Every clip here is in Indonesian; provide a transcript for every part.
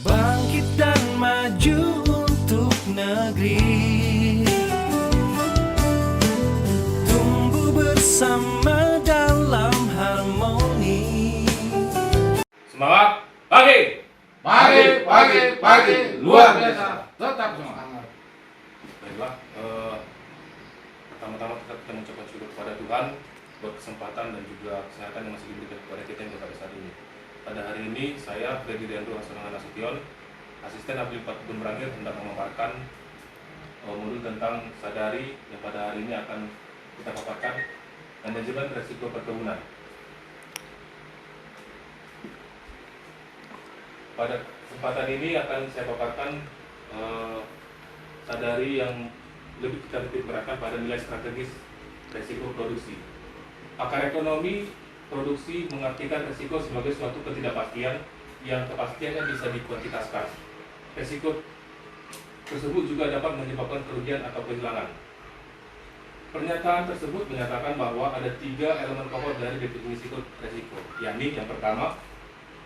Bangkit dan maju untuk negeri, tumbuh bersama dalam harmoni. Semangat pagi! Pagi, luar biasa. Tetap semangat. Baiklah, pertama-tama kita mengucapkan syukur kepada Tuhan buat kesempatan dan juga kesehatan yang masih diberikan kepada kita hingga pada saat ini. Pada hari ini, saya Freddy Deandro Hassanana Nasution, asisten ahli Kebun Merangir, hendak memaparkan modul tentang sadari yang pada hari ini akan kita paparkan manajemen resiko perkebunan. Pada kesempatan ini akan saya paparkan sadari yang lebih kita titik beratkan pada nilai strategis resiko produksi. Pakar ekonomi produksi mengartikan resiko sebagai suatu ketidakpastian yang kepastiannya bisa dikuantitaskan. Resiko tersebut juga dapat menyebabkan kerugian atau kehilangan. Pernyataan tersebut menyatakan bahwa ada 3 elemen pokok dari definisi resiko, yakni yang pertama,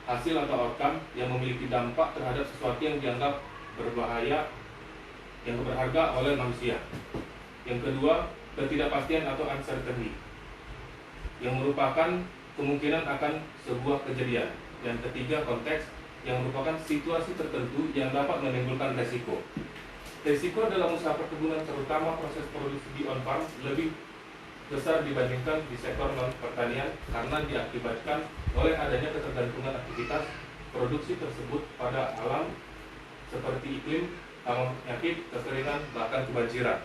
hasil atau outcome yang memiliki dampak terhadap sesuatu yang dianggap berbahaya, yang berharga oleh manusia. Yang kedua, ketidakpastian atau uncertainty, yang merupakan kemungkinan akan sebuah kejadian. Yang ketiga, konteks, yang merupakan situasi tertentu yang dapat menimbulkan resiko. Resiko dalam usaha perkebunan, terutama proses produksi di on-farm, lebih besar dibandingkan di sektor non-pertanian karena diakibatkan oleh adanya ketergantungan aktivitas produksi tersebut pada alam seperti iklim, hama penyakit, kekeringan, bahkan kebanjiran.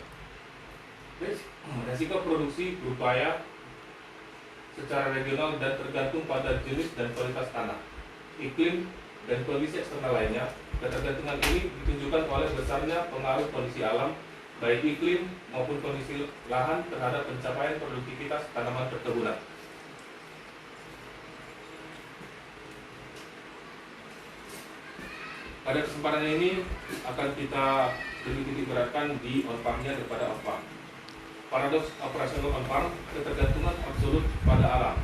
Resiko produksi berupaya secara regional dan tergantung pada jenis dan kualitas tanah, iklim, dan kondisi eksternal lainnya. Ketergantungan ini ditunjukkan oleh besarnya pengaruh kondisi alam, baik iklim maupun kondisi lahan terhadap pencapaian produktivitas tanaman perkebunan. Pada kesempatan ini akan kita lebih titik beratkan di on-farm-nya daripada off-farm. Paradoks operasional on-farm, ketergantungan absolut pada alam.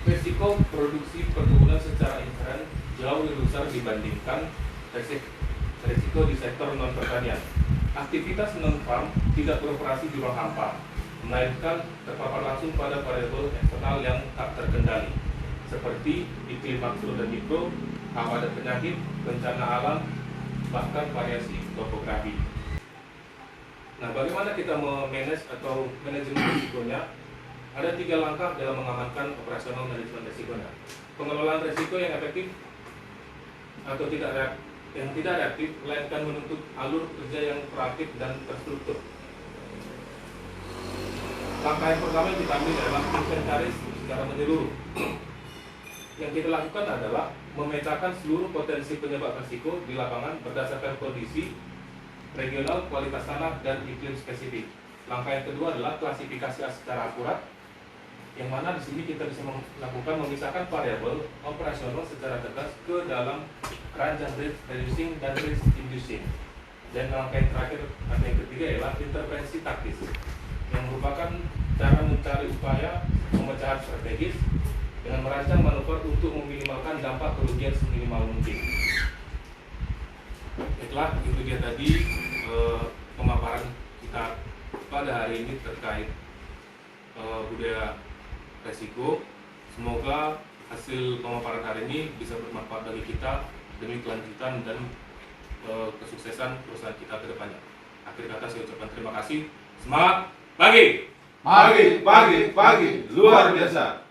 Risiko produksi perkebunan secara inherent jauh lebih besar dibandingkan risiko di sektor non-pertanian. Aktivitas non-farm tidak beroperasi di ruang hampa, melainkan terpapar langsung pada variabel eksternal yang tak terkendali, seperti iklim makro dan mikro, hama dan penyakit, bencana alam, bahkan variasi topografi. Nah, bagaimana kita memanage atau manajemen risikonya? Ada 3 langkah dalam mengamankan operasional manajemen risikonya. Pengelolaan risiko yang efektif atau tidak reaktif, melainkan menuntut alur kerja yang proaktif dan terstruktur. Langkah yang pertama yang kita ambil adalah inventaris secara menyeluruh. Yang kita lakukan adalah memetakan seluruh potensi penyebab risiko di lapangan berdasarkan kondisi regional, kualitas tanah, dan iklim spesifik. Langkah yang kedua adalah klasifikasi secara akurat, yang mana di sini kita bisa melakukan memisahkan variabel operasional secara tegas ke dalam keranjang risk reducing dan risk inducing. Dan langkah yang terakhir atau yang ketiga adalah intervensi taktis, yang merupakan cara mencari upaya pemecahan strategis dengan merancang manuver untuk meminimalkan dampak kerugian seminimal mungkin. Itulah itu dia tadi pemaparan kita pada hari ini terkait budaya resiko. Semoga hasil pemaparan hari ini bisa bermanfaat bagi kita demi kelanjutan dan kesuksesan perusahaan kita ke depannya. Akhir kata saya ucapkan terima kasih. Semangat pagi! Pagi, luar biasa.